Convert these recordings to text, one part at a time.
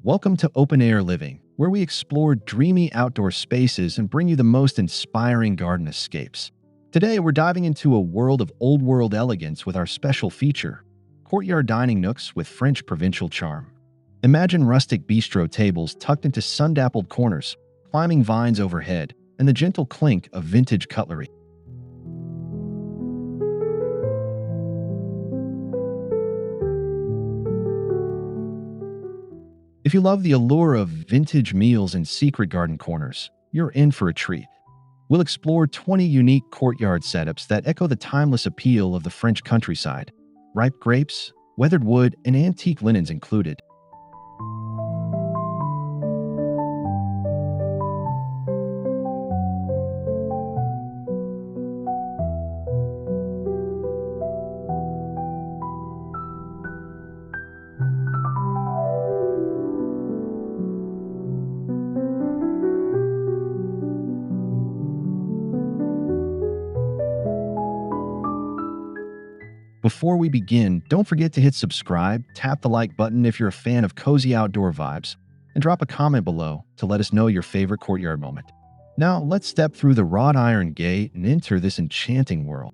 Welcome to Open Air Living, where we explore dreamy outdoor spaces and bring you the most inspiring garden escapes. Today, we're diving into a world of old world elegance with our special feature Courtyard dining nooks with French Provincial charm. Imagine rustic bistro tables tucked into sun-dappled corners, climbing vines overhead, and the gentle clink of vintage cutlery. If you love the allure of vintage meals and secret garden corners, you're in for a treat. We'll explore 20 unique courtyard setups that echo the timeless appeal of the French countryside. Ripe grapes, weathered wood, and antique linens included. Before we begin, don't forget to hit subscribe, tap the like button if you're a fan of cozy outdoor vibes, and drop a comment below to let us know your favorite courtyard moment. Now, let's step through the wrought iron gate and enter this enchanting world.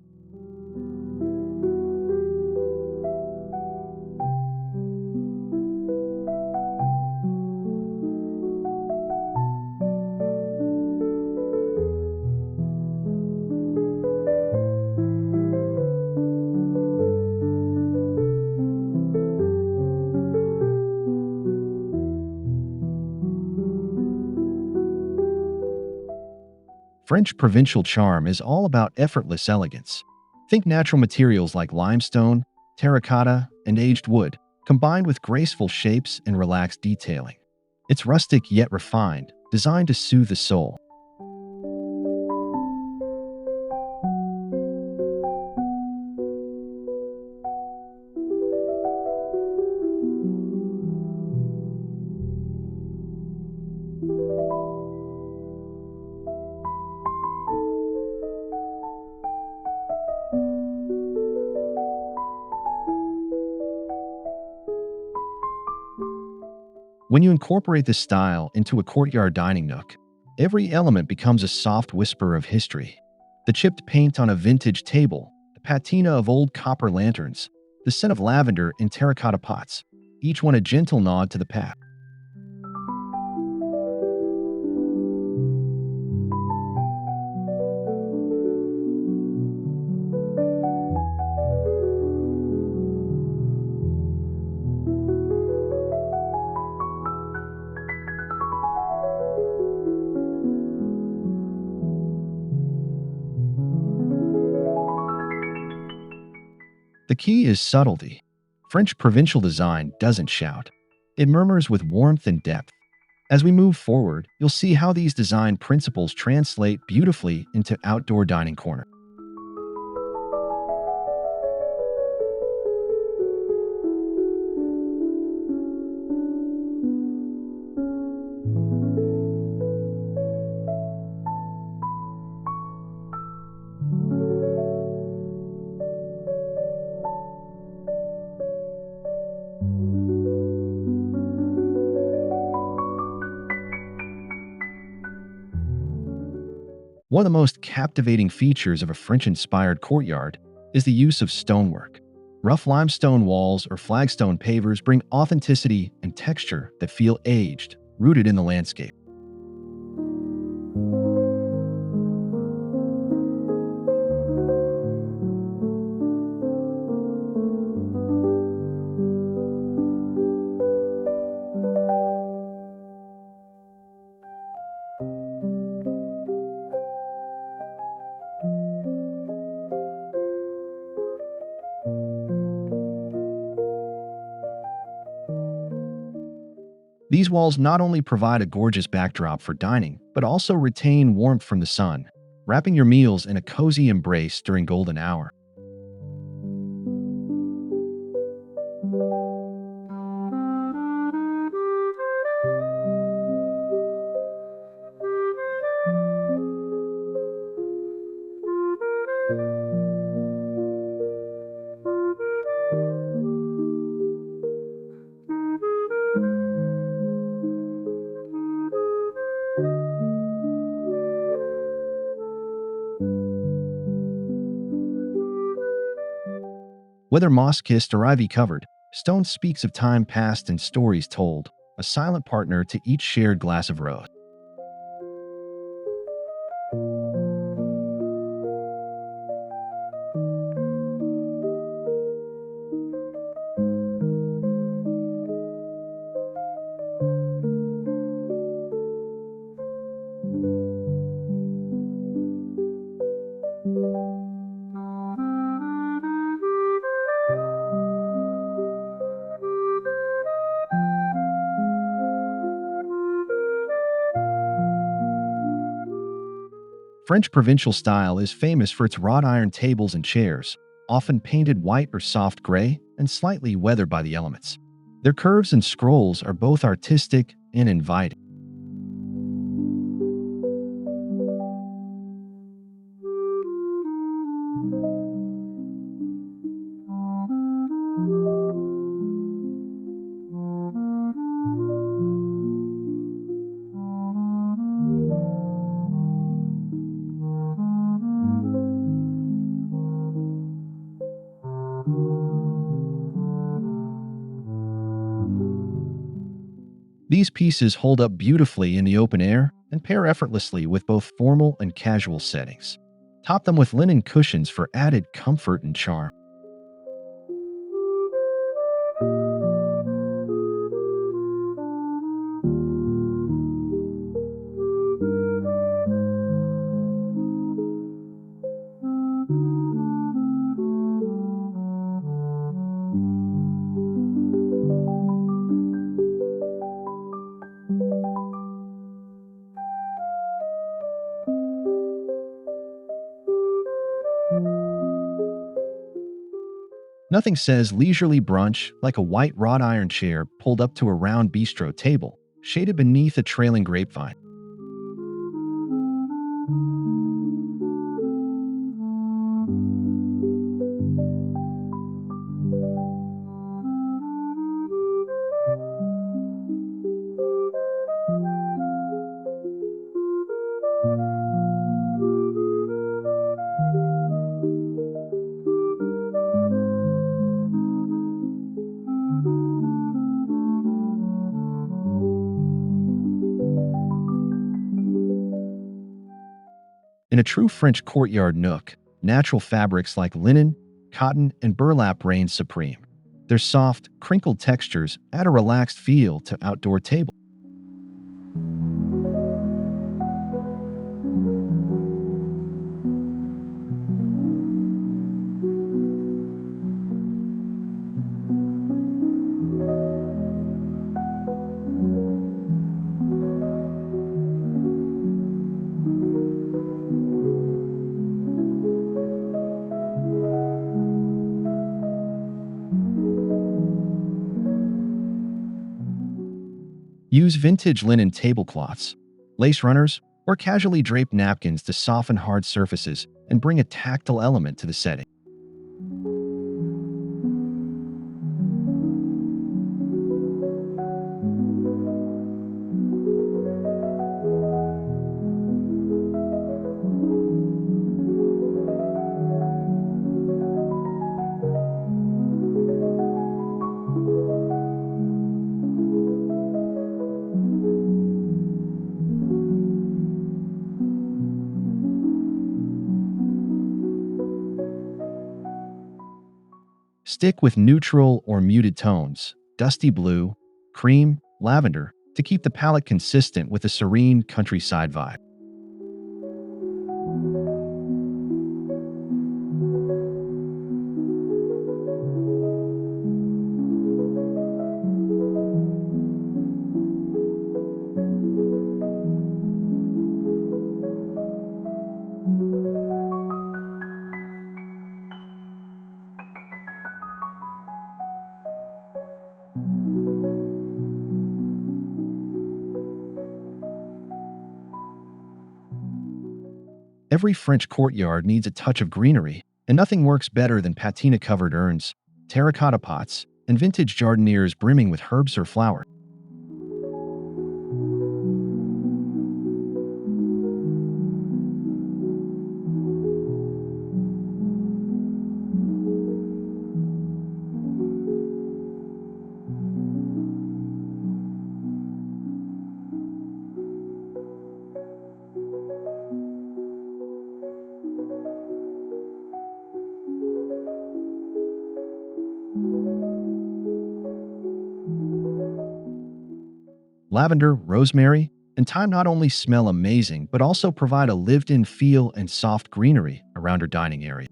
French provincial charm is all about effortless elegance. Think natural materials like limestone, terracotta, and aged wood, combined with graceful shapes and relaxed detailing. It's rustic yet refined, designed to soothe the soul. When you incorporate this style into a courtyard dining nook, every element becomes a soft whisper of history. The chipped paint on a vintage table, the patina of old copper lanterns, the scent of lavender in terracotta pots, each one a gentle nod to the past. The key is subtlety. French provincial design doesn't shout. It murmurs with warmth and depth. As we move forward, you'll see how these design principles translate beautifully into outdoor dining corner. One of the most captivating features of a French-inspired courtyard is the use of stonework. Rough limestone walls or flagstone pavers bring authenticity and texture that feel aged, rooted in the landscape. These walls not only provide a gorgeous backdrop for dining, but also retain warmth from the sun, wrapping your meals in a cozy embrace during golden hour. Whether moss-kissed or ivy-covered, stone speaks of time past and stories told, a silent partner to each shared glass of rose. French Provincial style is famous for its wrought iron tables and chairs, often painted white or soft gray and slightly weathered by the elements. Their curves and scrolls are both artistic and inviting. These pieces hold up beautifully in the open air and pair effortlessly with both formal and casual settings. Top them with linen cushions for added comfort and charm. Nothing says leisurely brunch like a white wrought iron chair pulled up to a round bistro table, shaded beneath a trailing grapevine. In a true French courtyard nook, natural fabrics like linen, cotton, and burlap reign supreme. Their soft, crinkled textures add a relaxed feel to outdoor tables. Use vintage linen tablecloths, lace runners, or casually draped napkins to soften hard surfaces and bring a tactile element to the setting. Stick with neutral or muted tones, dusty blue, cream, lavender, to keep the palette consistent with a serene countryside vibe. Every French courtyard needs a touch of greenery, and nothing works better than patina-covered urns, terracotta pots, and vintage jardinières brimming with herbs or flowers. Lavender, rosemary, and thyme not only smell amazing, but also provide a lived-in feel and soft greenery around your dining area.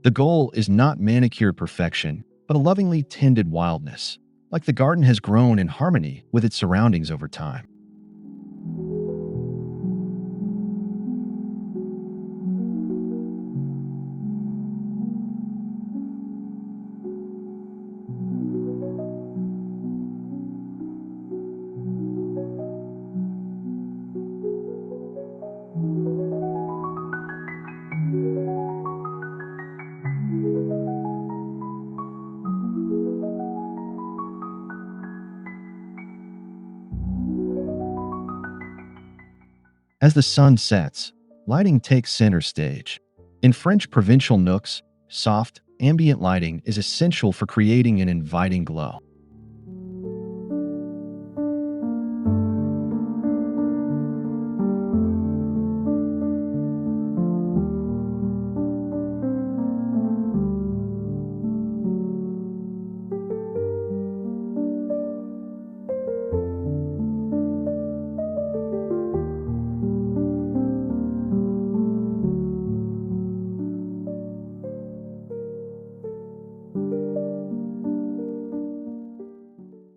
The goal is not manicured perfection, but a lovingly tended wildness, like the garden has grown in harmony with its surroundings over time. As the sun sets, lighting takes center stage. In French Provincial nooks, soft, ambient lighting is essential for creating an inviting glow.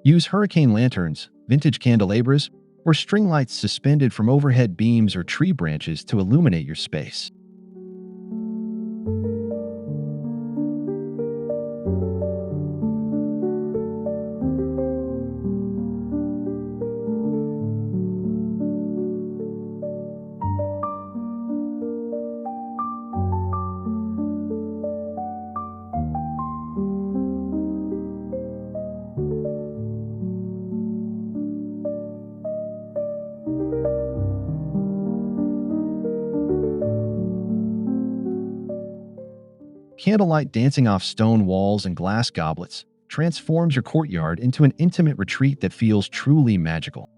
Use hurricane lanterns, vintage candelabras, or string lights suspended from overhead beams or tree branches to illuminate your space. Candlelight dancing off stone walls and glass goblets transforms your courtyard into an intimate retreat that feels truly magical.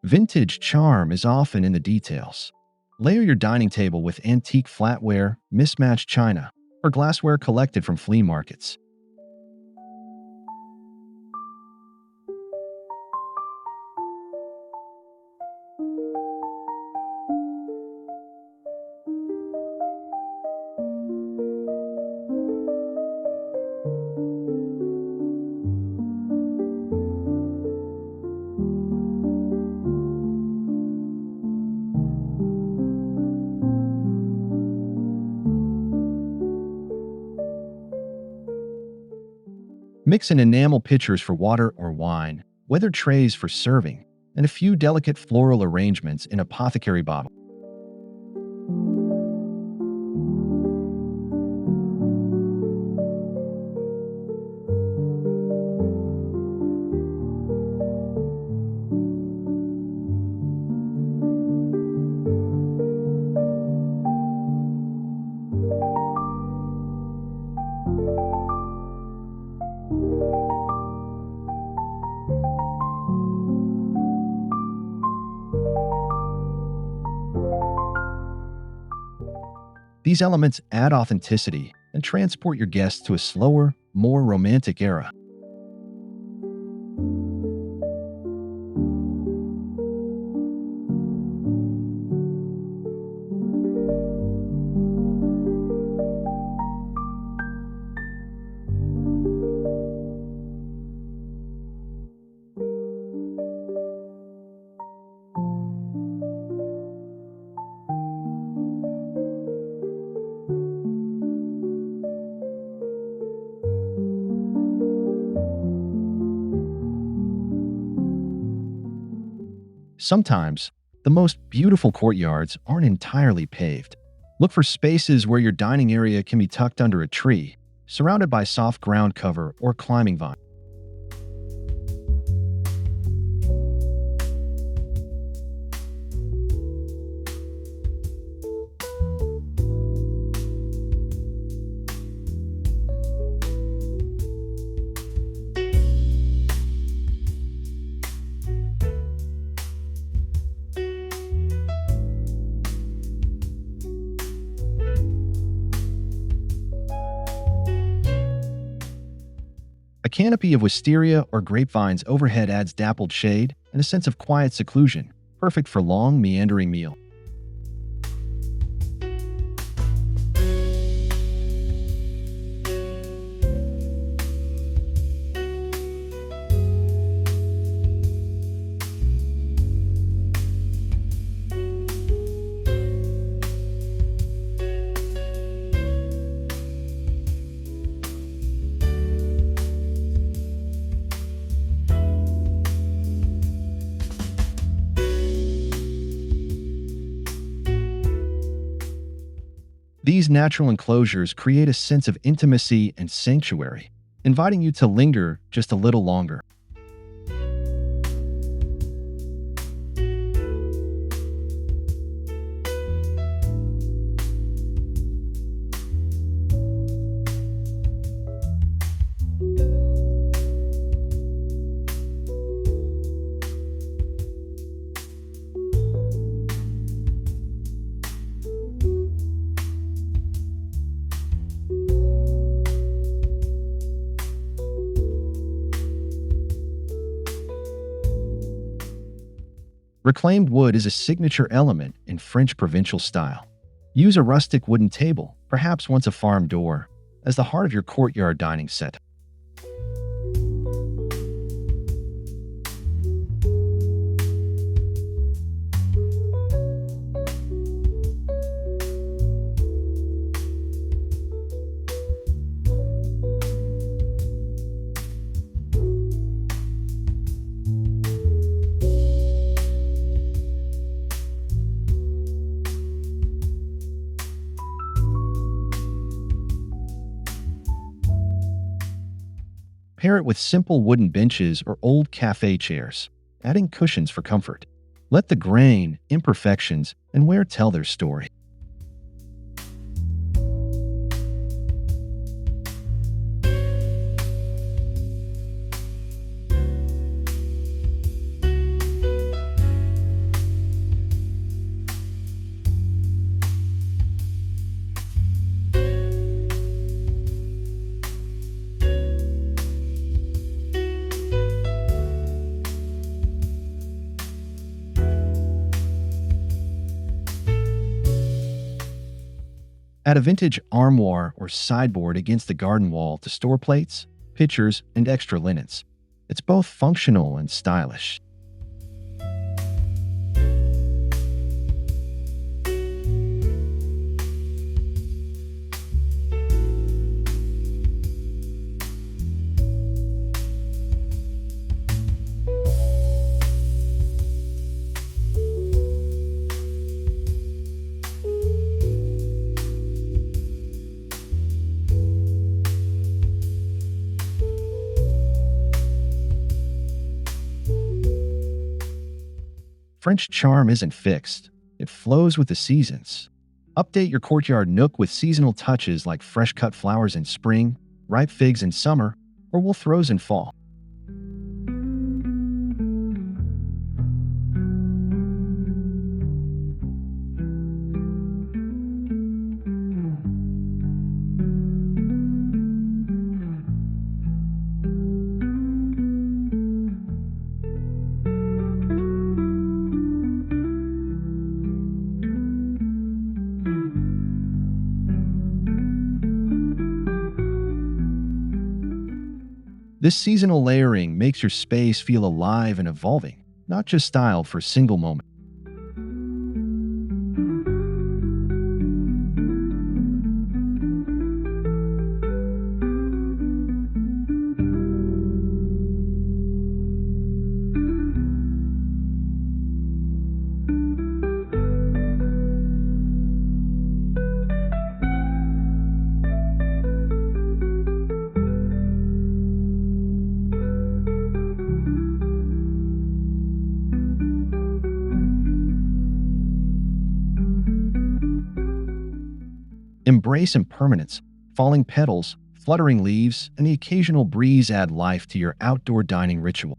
Vintage charm is often in the details. Layer your dining table with antique flatware, mismatched china, or glassware collected from flea markets. Mix in enamel pitchers for water or wine, weathered trays for serving, and a few delicate floral arrangements in apothecary bottles. These elements add authenticity and transport your guests to a slower, more romantic era. Sometimes, the most beautiful courtyards aren't entirely paved. Look for spaces where your dining area can be tucked under a tree, surrounded by soft ground cover or climbing vine. A canopy of wisteria or grapevines overhead adds dappled shade and a sense of quiet seclusion, perfect for long, meandering meals. These natural enclosures create a sense of intimacy and sanctuary, inviting you to linger just a little longer. Reclaimed wood is a signature element in French Provincial style. Use a rustic wooden table, perhaps once a farm door, as the heart of your courtyard dining set. Pair it with simple wooden benches or old cafe chairs, adding cushions for comfort. Let the grain, imperfections, and wear tell their story. Add a vintage armoire or sideboard against the garden wall to store plates, pitchers, and extra linens. It's both functional and stylish. French charm isn't fixed, it flows with the seasons. Update your courtyard nook with seasonal touches like fresh cut flowers in spring, ripe figs in summer, or wolf throws in fall. This seasonal layering makes your space feel alive and evolving, not just styled for a single moment. Embrace impermanence. Falling petals, fluttering leaves, and the occasional breeze add life to your outdoor dining ritual.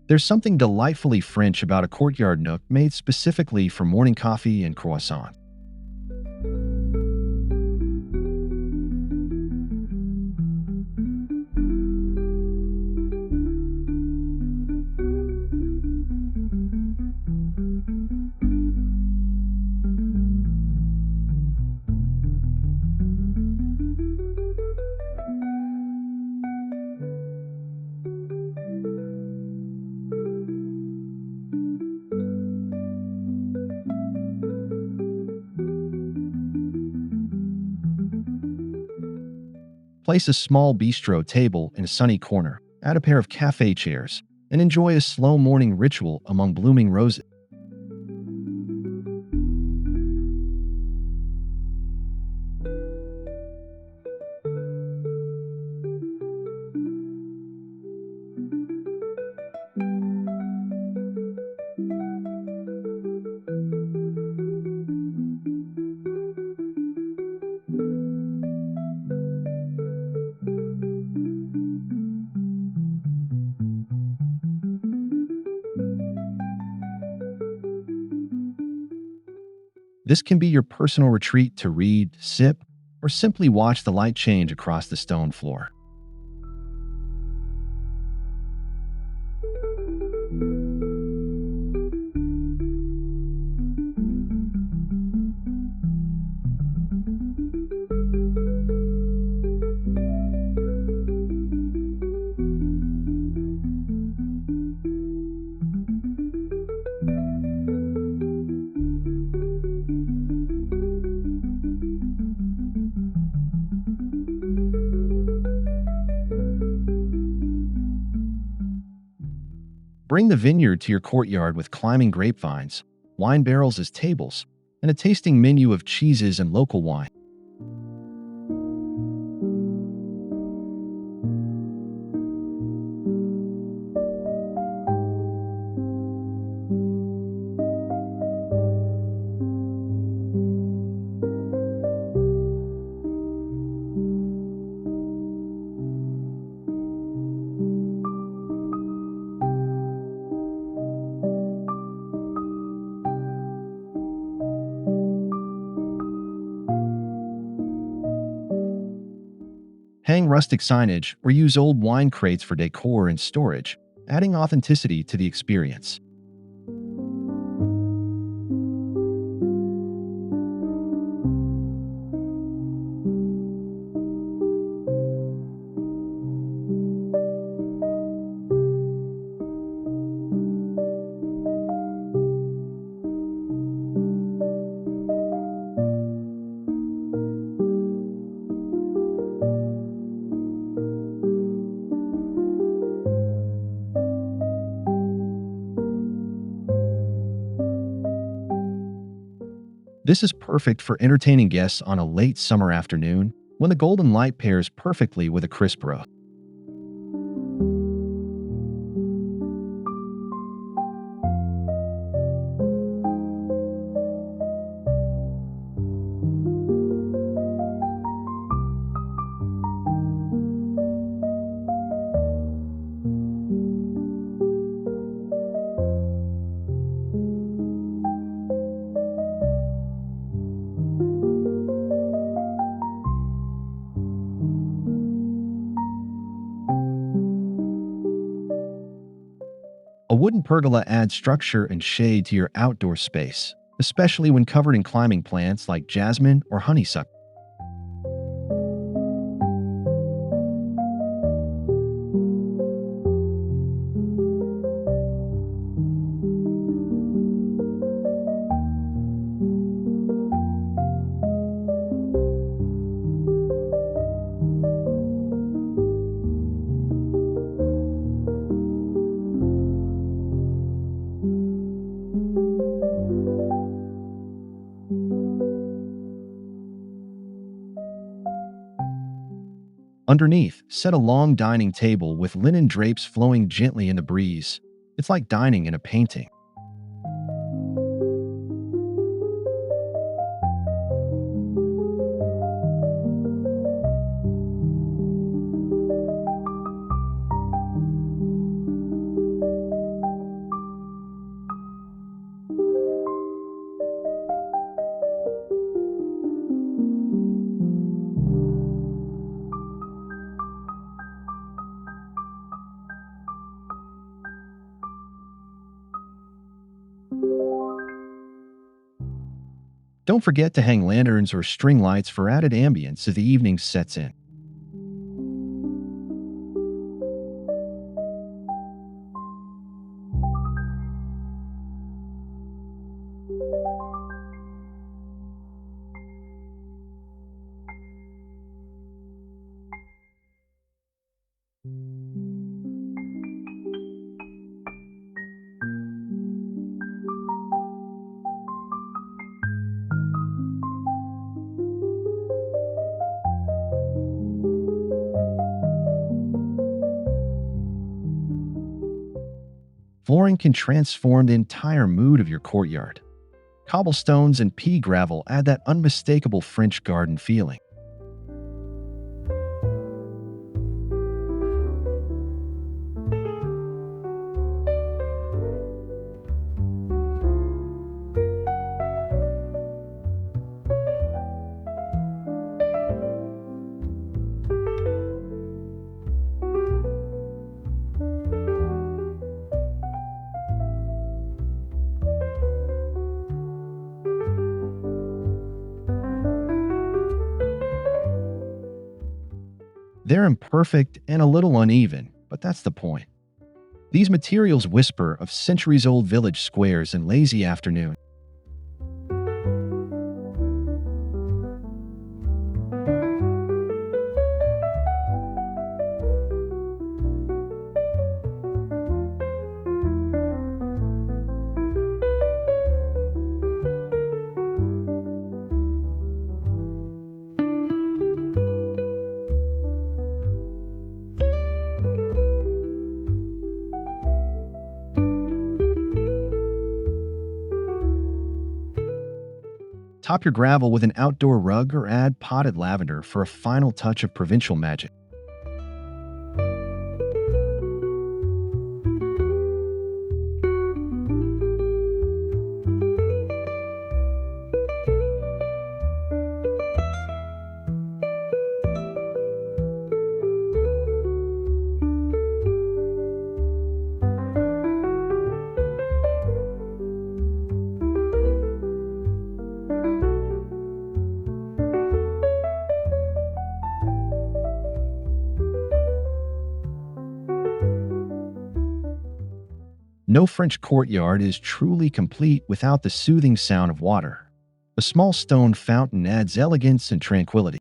There's something delightfully French about a courtyard nook made specifically for morning coffee and croissant. Place a small bistro table in a sunny corner, add a pair of cafe chairs, and enjoy a slow morning ritual among blooming roses. This can be your personal retreat to read, sip, or simply watch the light change across the stone floor. Bring the vineyard to your courtyard with climbing grapevines, wine barrels as tables, and a tasting menu of cheeses and local wine. Hang rustic signage or use old wine crates for decor and storage, adding authenticity to the experience. This is perfect for entertaining guests on a late summer afternoon when the golden light pairs perfectly with a crisp roast. A wooden pergola adds structure and shade to your outdoor space, especially when covered in climbing plants like jasmine or honeysuckle. Underneath, set a long dining table with linen drapes flowing gently in the breeze. It's like dining in a painting. Don't forget to hang lanterns or string lights for added ambience as the evening sets in. Flooring can transform the entire mood of your courtyard. Cobblestones and pea gravel add that unmistakable French garden feeling. They're imperfect and a little uneven, but that's the point. These materials whisper of centuries-old village squares and lazy afternoons. Top your gravel with an outdoor rug or add potted lavender for a final touch of provincial magic. No French courtyard is truly complete without the soothing sound of water. A small stone fountain adds elegance and tranquility.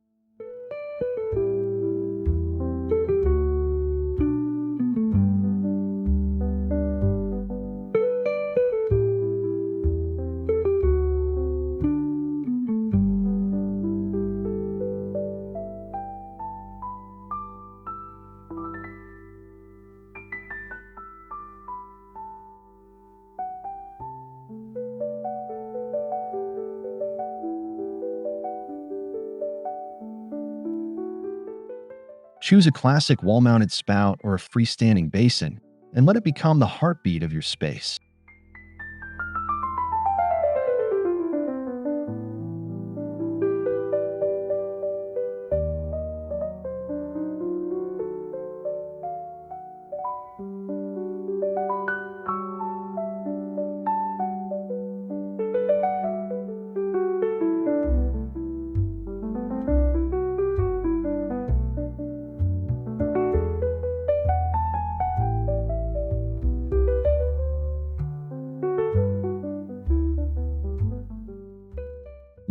Choose a classic wall-mounted spout or a freestanding basin, and let it become the heartbeat of your space.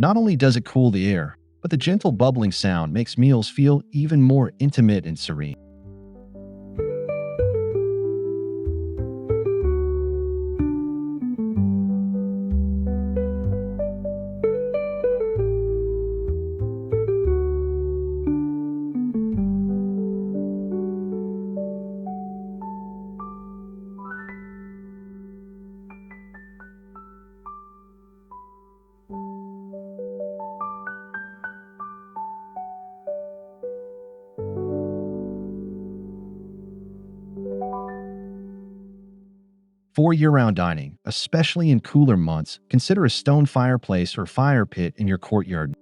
Not only does it cool the air, but the gentle bubbling sound makes meals feel even more intimate and serene. For year-round dining, especially in cooler months, consider a stone fireplace or fire pit in your courtyard.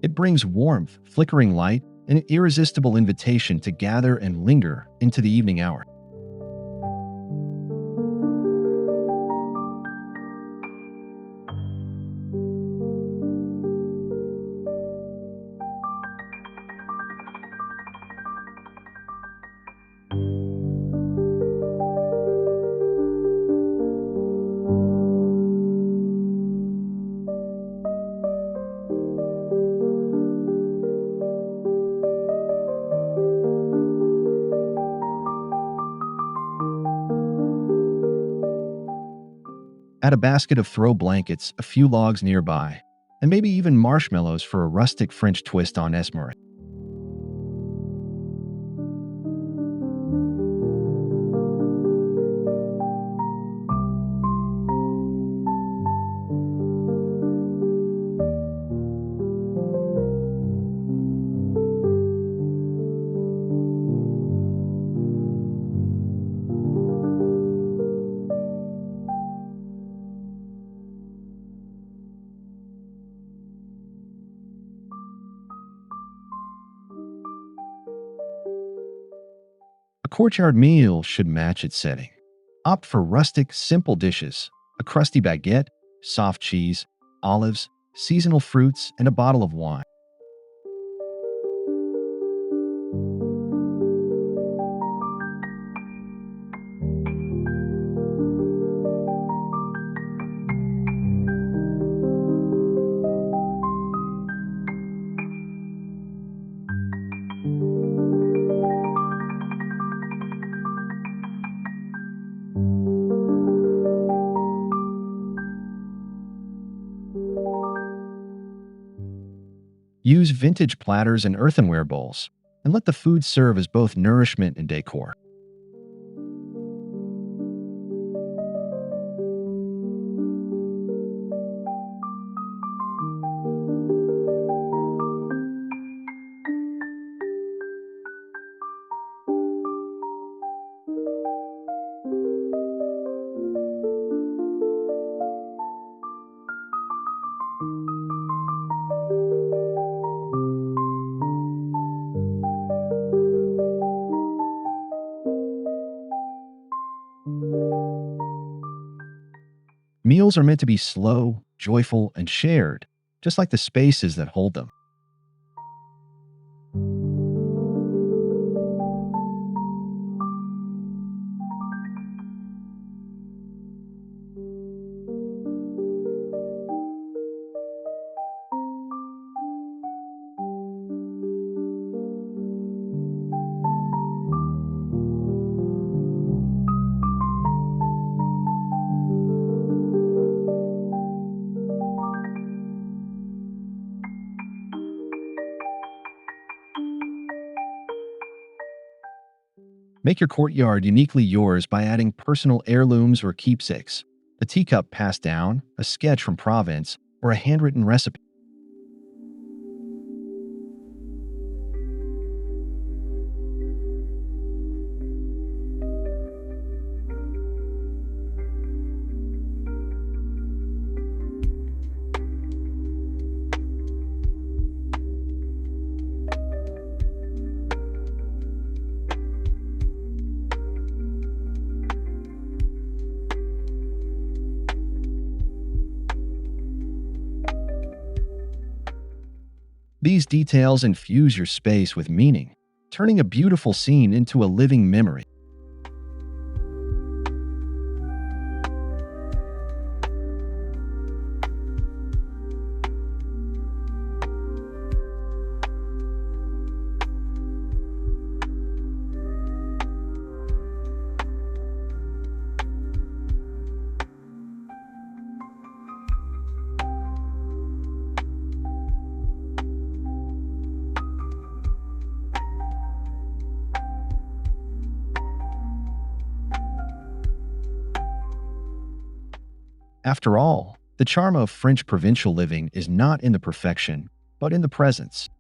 It brings warmth, flickering light, and an irresistible invitation to gather and linger into the evening hour. Add a basket of throw blankets, a few logs nearby, and maybe even marshmallows for a rustic French twist on Esmer. A courtyard meal should match its setting. Opt for rustic, simple dishes, a crusty baguette, soft cheese, olives, seasonal fruits, and a bottle of wine. Use vintage platters and earthenware bowls, and let the food serve as both nourishment and decor. Meals are meant to be slow, joyful, and shared, just like the spaces that hold them. Make your courtyard uniquely yours by adding personal heirlooms or keepsakes, a teacup passed down, a sketch from Provence, or a handwritten recipe. These details infuse your space with meaning, turning a beautiful scene into a living memory. After all, the charm of French provincial living is not in the perfection, but in the presence.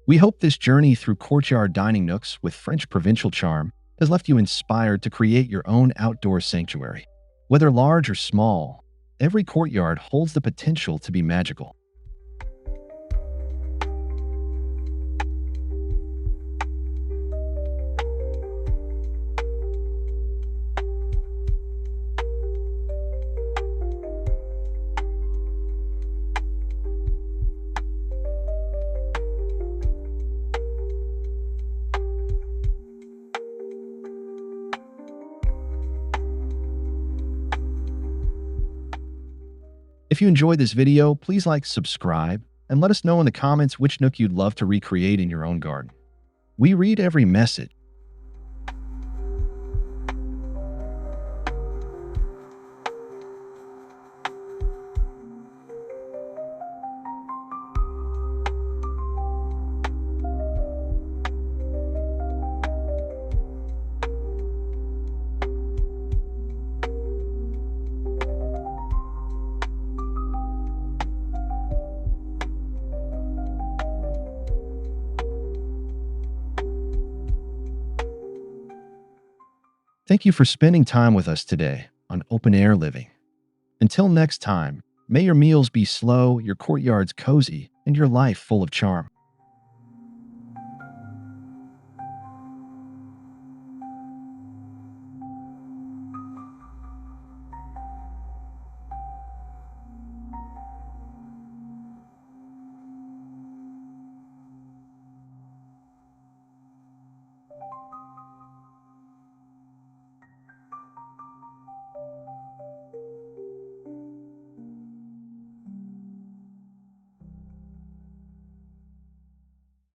We hope this journey through courtyard dining nooks with French provincial charm has left you inspired to create your own outdoor sanctuary. Whether large or small, every courtyard holds the potential to be magical. If you enjoyed this video, please like, subscribe, and let us know in the comments which nook you'd love to recreate in your own garden. We read every message. Thank you for spending time with us today on Open Air Living. Until next time, may your meals be slow, your courtyards cozy, and your life full of charm.